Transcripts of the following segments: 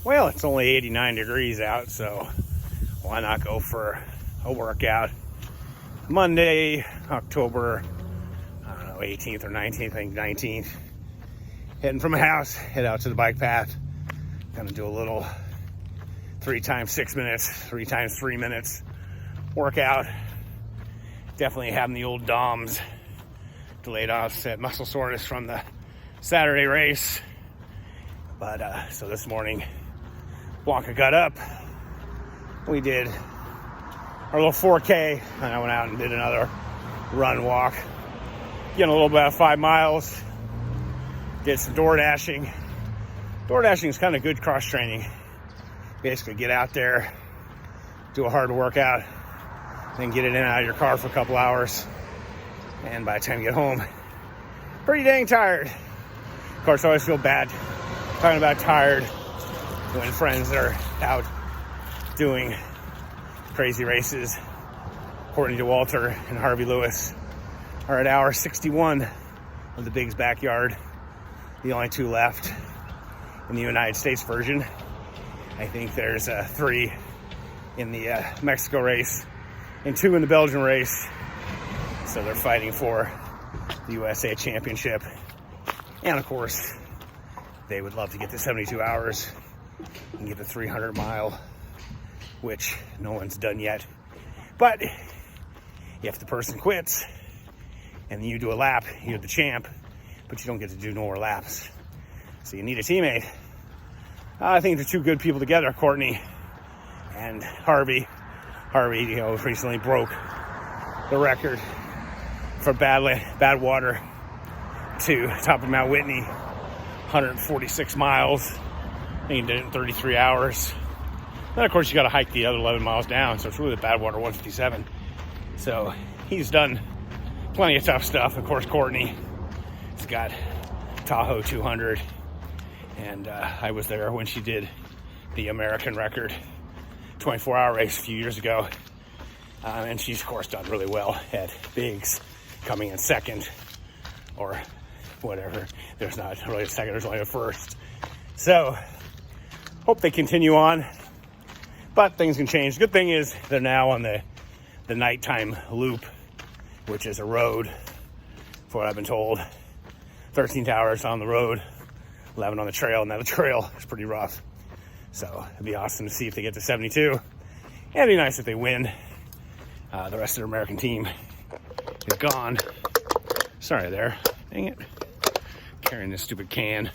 Well, it's only 89 degrees out, so why not go for a workout? Monday, October, I don't know, 18th or 19th, I think 19th. Heading from my house, head out to the bike path. Gonna do a little 3 times 6 minutes, 3 times 3 minutes workout. Definitely having the old DOMS, delayed onset muscle soreness from the Saturday race. But so this morning, Blanca got up. We did our little 4K, and I went out and did another run walk. Getting a little bit of 5 miles. Did some door dashing. Door dashing is kind of good cross training. Basically get out there, do a hard workout, then get it in and out of your car for a couple hours. And by the time you get home, pretty dang tired. Of course, I always feel bad talking about tired when friends are out doing crazy races. According to Walter and Harvey Lewis, are at hour 61 of the Big's backyard. The only 2 left in the United States version. I think there's 3 in the Mexico race and 2 in the Belgian race. So they're fighting for the USA Championship. And of course, they would love to get to 72 hours and get the 300 mile, which no one's done yet. But if the person quits and you do a lap, you're the champ, but you don't get to do no more laps. So you need a teammate. I think they're 2 good people together, Courtney and Harvey. Harvey, recently broke the record for bad water to top of Mount Whitney, 146 miles. I think he did it in 33 hours. Then, of course, you got to hike the other 11 miles down, so it's really the bad water 157. So he's done plenty of tough stuff. Of course, Courtney has got Tahoe 200, and I was there when she did the American record 24-hour race a few years ago. And she's, of course, done really well at Big's, coming in second, or whatever. There's not really a second, there's only a first. So, hope they continue on. But things can change. Good thing is they're now on the nighttime loop, which is a road, for what I've been told. 13 hours on the road, 11 on the trail. Now the trail is pretty rough. So it'd be awesome to see if they get to 72. And it'd be nice if they win. The rest of the American team is gone. Sorry there. Dang it. Carrying this stupid can.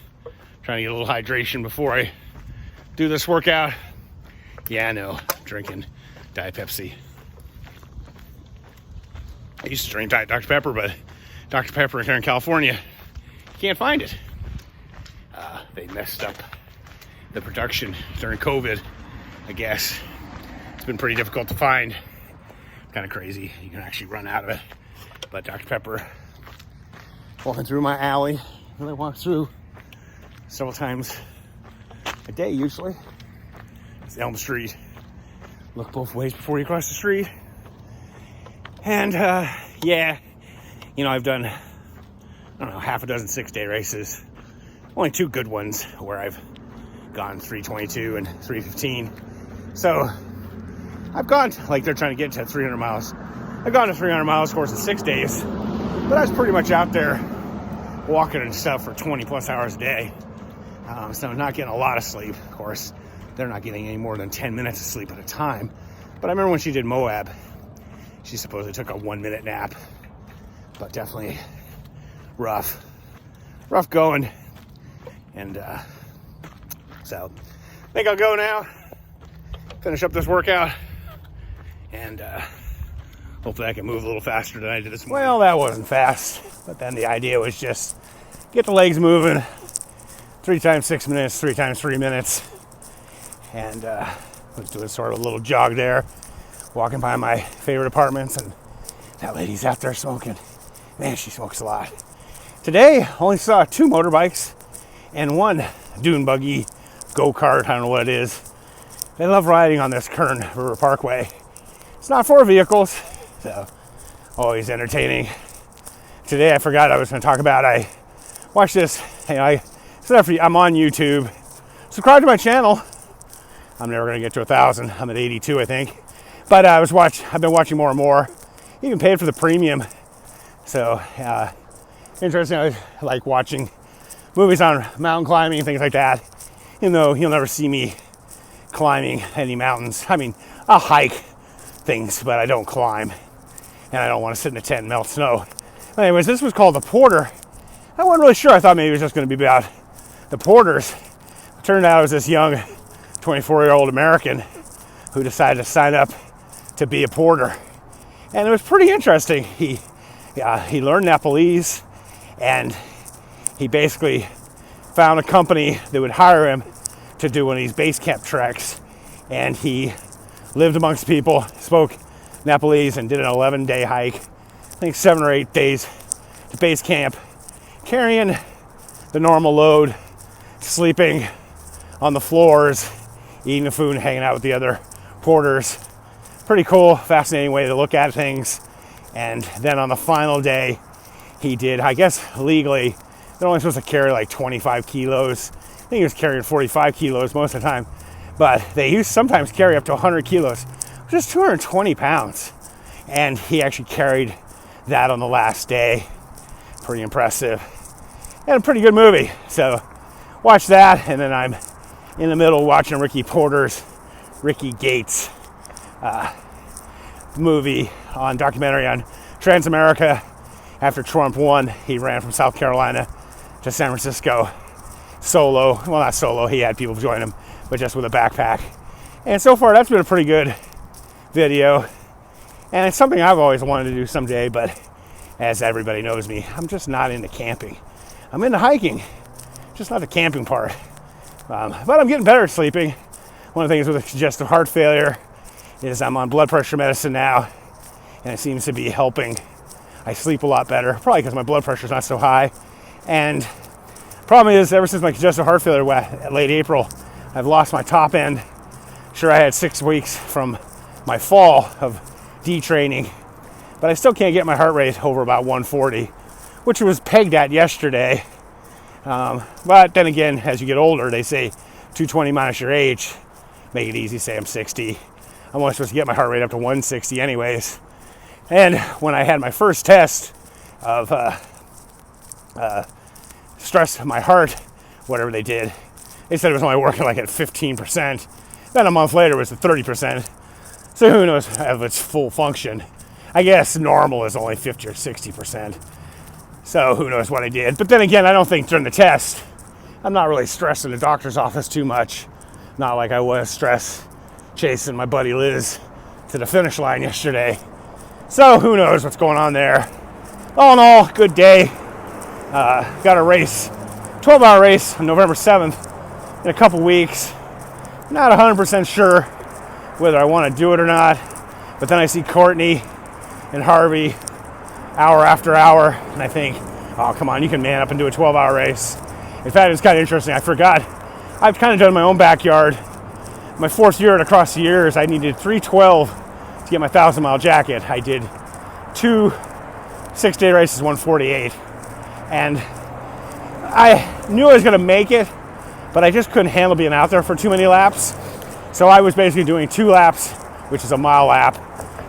Trying to get a little hydration before I do this workout. Yeah, I know. Drinking Diet Pepsi. I used to drink Diet Dr. Pepper, but Dr. Pepper here in California, can't find it. They messed up the production during COVID, I guess. It's been pretty difficult to find. Kind of crazy. You can actually run out of it. But Dr. Pepper, walking through my alley, and I walk through several times a day usually. It's Elm Street. Look both ways before you cross the street. And yeah, I've done, I don't know, half a dozen 6-day races. Only 2 good ones where I've gone 3:22 and 3:15. So I've gone, like they're trying to get to 300 miles. I've gone to 300 miles, of course, in 6 days. But I was pretty much out there walking and stuff for 20 plus hours a day. So I'm not getting a lot of sleep. Of course, they're not getting any more than 10 minutes of sleep at a time. But I remember when she did Moab, she supposedly took a 1-minute nap. But definitely rough going. And so I think I'll go now, finish up this workout, and hopefully I can move a little faster than I did this morning. Well, that wasn't fast, but then the idea was just get the legs moving, 3 times 6 minutes, 3 times 3 minutes, and I was doing sort of a little jog there, walking by my favorite apartments, and that lady's out there smoking. Man, she smokes a lot. Today, I only saw 2 motorbikes and 1 dune buggy, go-kart, I don't know what it is. They love riding on this Kern River Parkway. It's not for vehicles, so always entertaining. Today I forgot I was going to talk about, I watched this, I'm on YouTube. Subscribe to my channel. I'm never going to get to 1,000. I'm at 82, I think. But I've been watching more and more. Even paid for the premium. So interesting. I like watching movies on mountain climbing and things like that. Even though you'll never see me climbing any mountains. I mean, I'll hike things, but I don't climb. And I don't want to sit in a tent and melt snow. But anyways, this was called the Porter. I wasn't really sure. I thought maybe it was just going to be about the porters. It turned out it was this young 24-year-old American who decided to sign up to be a porter. And it was pretty interesting. He learned Nepalese, and he basically found a company that would hire him to do one of these base camp treks. And he lived amongst people, spoke Nepalese, and did an 11-day hike. I think 7 or 8 days to base camp, carrying the normal load, sleeping on the floors, eating the food, and hanging out with the other porters. Pretty cool, fascinating way to look at things. And then on the final day, he did, I guess legally, they're only supposed to carry like 25 kilos. I think he was carrying 45 kilos most of the time. But they used to sometimes carry up to 100 kilos, which is 220 pounds. And he actually carried that on the last day. Pretty impressive. And a pretty good movie. So watch that, and then I'm in the middle watching Rickey Gates documentary on Transamerica. After Trump won, he ran from South Carolina to San Francisco solo. Well, not solo, he had people join him, but just with a backpack. And so far, that's been a pretty good video. And it's something I've always wanted to do someday, but as everybody knows me, I'm just not into camping. I'm into hiking, just not the camping part. But I'm getting better at sleeping. One of the things with congestive heart failure is I'm on blood pressure medicine now, and it seems to be helping. I sleep a lot better, probably because my blood pressure is not so high. And problem is, ever since my congestive heart failure late April, I've lost my top end. Sure, I had 6 weeks from my fall of detraining, but I still can't get my heart rate over about 140, which it was pegged at yesterday. But then again, as you get older, they say 220 minus your age. Make it easy, say I'm 60. I'm only supposed to get my heart rate up to 160 anyways. And when I had my first test of stress my heart, whatever they did, they said it was only working like at 15%. Then a month later it was at 30%. So who knows if it's full function. I guess normal is only 50 or 60%. So who knows what I did. But then again, I don't think during the test, I'm not really stressed in the doctor's office too much. Not like I was stressed chasing my buddy Liz to the finish line yesterday. So who knows what's going on there. All in all, good day. Got a race, 12-hour race on November 7th in a couple weeks. Not 100% sure whether I want to do it or not. But then I see Courtney and Harvey hour after hour, and I think, oh, come on, you can man up and do a 12-hour race. In fact, it's kind of interesting. I forgot. I've kind of done my own backyard. My 4th year across the years, I needed 312 to get my 1,000-mile jacket. I did 2 6-day races, 148. And I knew I was going to make it, but I just couldn't handle being out there for too many laps. So I was basically doing 2 laps, which is a mile lap,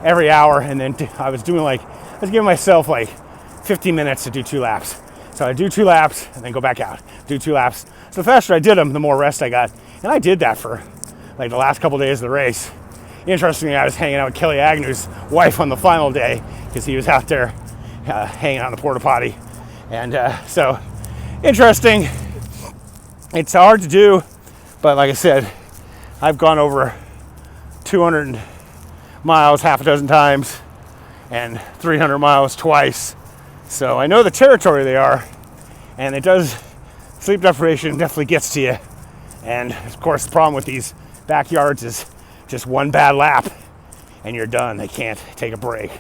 every hour. And then I was giving myself like 15 minutes to do 2 laps. So I do 2 laps and then go back out, do 2 laps. So the faster I did them, the more rest I got. And I did that for like the last couple days of the race. Interestingly, I was hanging out with Kelly Agnew's wife on the final day because he was out there hanging out in the porta potty. And so interesting. It's hard to do, but like I said, I've gone over 200 miles half a dozen times and 300 miles twice. So I know the territory they are, and it does, sleep deprivation definitely gets to you. And of course, the problem with these backyards is just one bad lap and you're done. They can't take a break.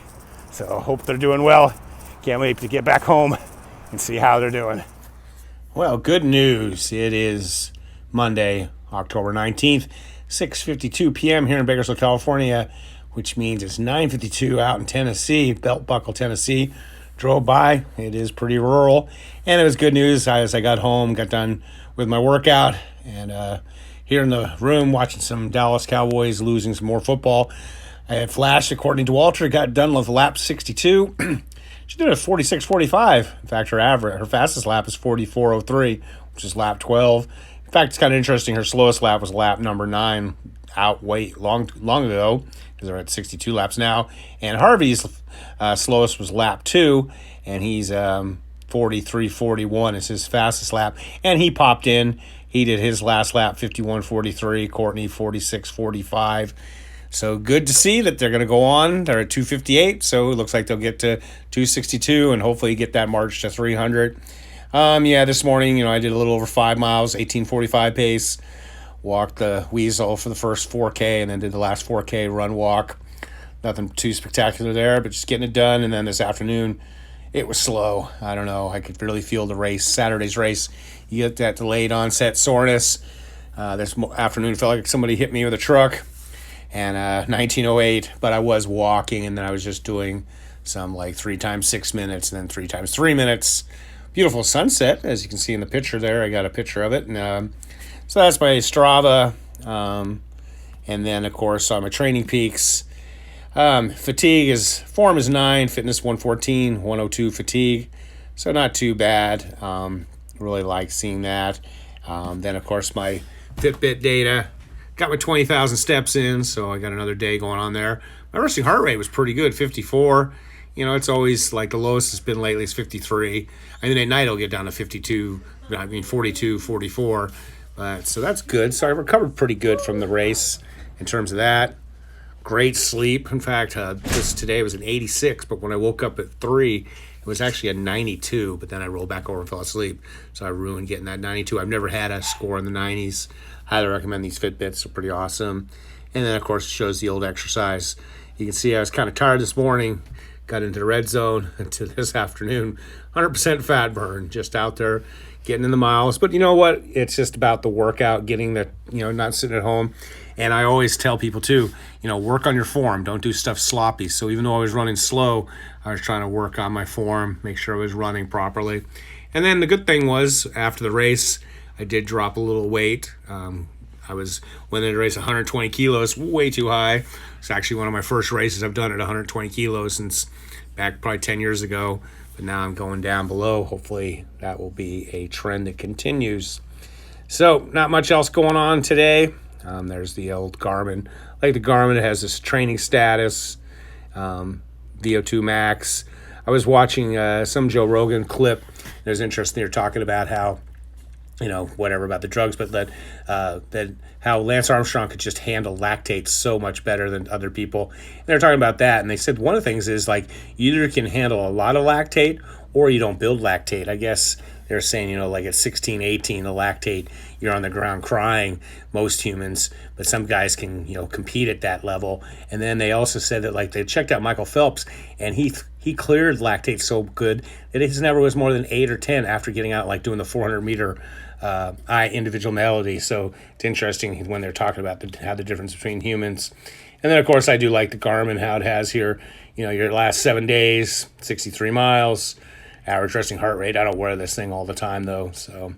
So hope they're doing well. Can't wait to get back home and see how they're doing. Well, good news. It is Monday, October 19th, 6:52 p.m. here in Bakersfield, California, which means it's 9:52 out in Tennessee, Belt Buckle, Tennessee. Drove by. It is pretty rural. And it was good news as I got home, got done with my workout, and here in the room watching some Dallas Cowboys losing some more football. I had flashed, according to Walter, got done with lap 62. She did a 46.45. In fact, her fastest lap is 44.03, which is lap 12. In fact, it's kind of interesting. Her slowest lap was lap number 9, out long ago, because they're at 62 laps now. And Harvey's slowest was lap 2, and he's 43.41 is his fastest lap. And he popped in. He did his last lap 51.43. Courtney 46.45. So good to see that they're going to go on. They're at 258, so it looks like they'll get to 262 and hopefully get that march to 300. This morning, I did a little over 5 miles, 18:45 pace. Walked the Weasel for the first 4K and then did the last 4K run walk. Nothing too spectacular there, but just getting it done. And then this afternoon, it was slow. I don't know. I could really feel the race, Saturday's race. You get that delayed onset soreness. This afternoon, it felt like somebody hit me with a truck. And 19:08, but I was walking, and then I was just doing some like 3 times 6 minutes and then 3 times 3 minutes. Beautiful sunset, as you can see in the picture there. I got a picture of it. And so that's my Strava. And then, of course, on my training peaks. Form is 9, fitness 114, 102 fatigue. So not too bad. Really like seeing that. Then, of course, my Fitbit data. Got my 20,000 steps in, so I got another day going on there. My resting heart rate was pretty good, 54. It's always like the lowest it's been lately is 53. I mean, at night it'll get down to 42, 42, 44. So that's good. So I recovered pretty good from the race in terms of that. Great sleep. In fact, today was an 86, but when I woke up at 3, it was actually a 92, but then I rolled back over and fell asleep. So I ruined getting that 92. I've never had a score in the 90s. Highly recommend these Fitbits. They're pretty awesome. And then, of course, it shows the old exercise. You can see I was kind of tired this morning. Got into the red zone until this afternoon. 100% fat burn. Just out there getting in the miles. But you know what? It's just about the workout, getting the, not sitting at home. And I always tell people, too, work on your form. Don't do stuff sloppy. So even though I was running slow, I was trying to work on my form, make sure I was running properly. And then the good thing was, after the race, I did drop a little weight. I was winning the race 120 kilos, way too high. It's actually one of my first races I've done at 120 kilos since back probably 10 years ago. But now I'm going down below. Hopefully that will be a trend that continues. So not much else going on today. There's the old Garmin. Like the Garmin, it has this training status, VO2 max. I was watching some Joe Rogan clip. It was interesting. They were talking about how, whatever about the drugs, but that how Lance Armstrong could just handle lactate so much better than other people. And they're talking about that, and they said one of the things is like you either can handle a lot of lactate or you don't build lactate. I guess they're saying, like at 16, 18, the lactate, you're on the ground crying, most humans, but some guys can, compete at that level. And then they also said that like they checked out Michael Phelps, and he cleared lactate so good that his never was more than 8 or 10 after getting out, like doing the 400-meter individual melody. So it's interesting when they're talking about how the difference between humans. And then, of course, I do like the Garmin, how it has here, your last 7 days, 63 miles, average resting heart rate. I don't wear this thing all the time, though. So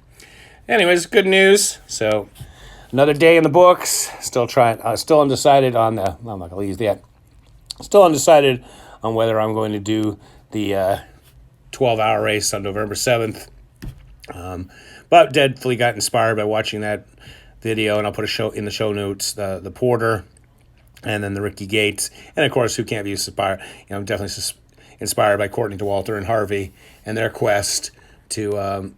anyways, good news. So another day in the books. Still undecided on the, I'm not going to leave yet. Still undecided on whether I'm going to do the 12-hour race on November 7th. But definitely got inspired by watching that video, and I'll put a show in the show notes, the Porter, and then the Rickey Gates. And, of course, who can't be inspired? I'm definitely inspired by Courtney Dauwalter and Harvey and their quest to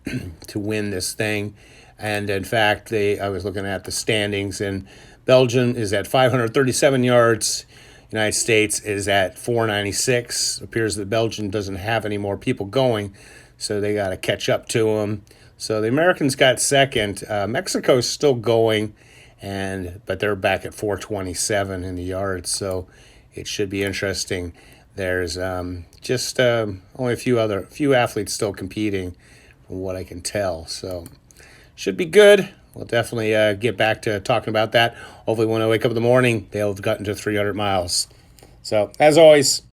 win this thing. And, in fact, I was looking at the standings, and Belgium is at 537 yards. United States is at 496. It appears that Belgium doesn't have any more people going, so they got to catch up to them. So the Americans got second. Mexico's still going, but they're back at 427 in the yards, so it should be interesting. There's just only a few athletes still competing, from what I can tell. So should be good. We'll definitely get back to talking about that. Hopefully when I wake up in the morning, they'll have gotten to 300 miles. So as always,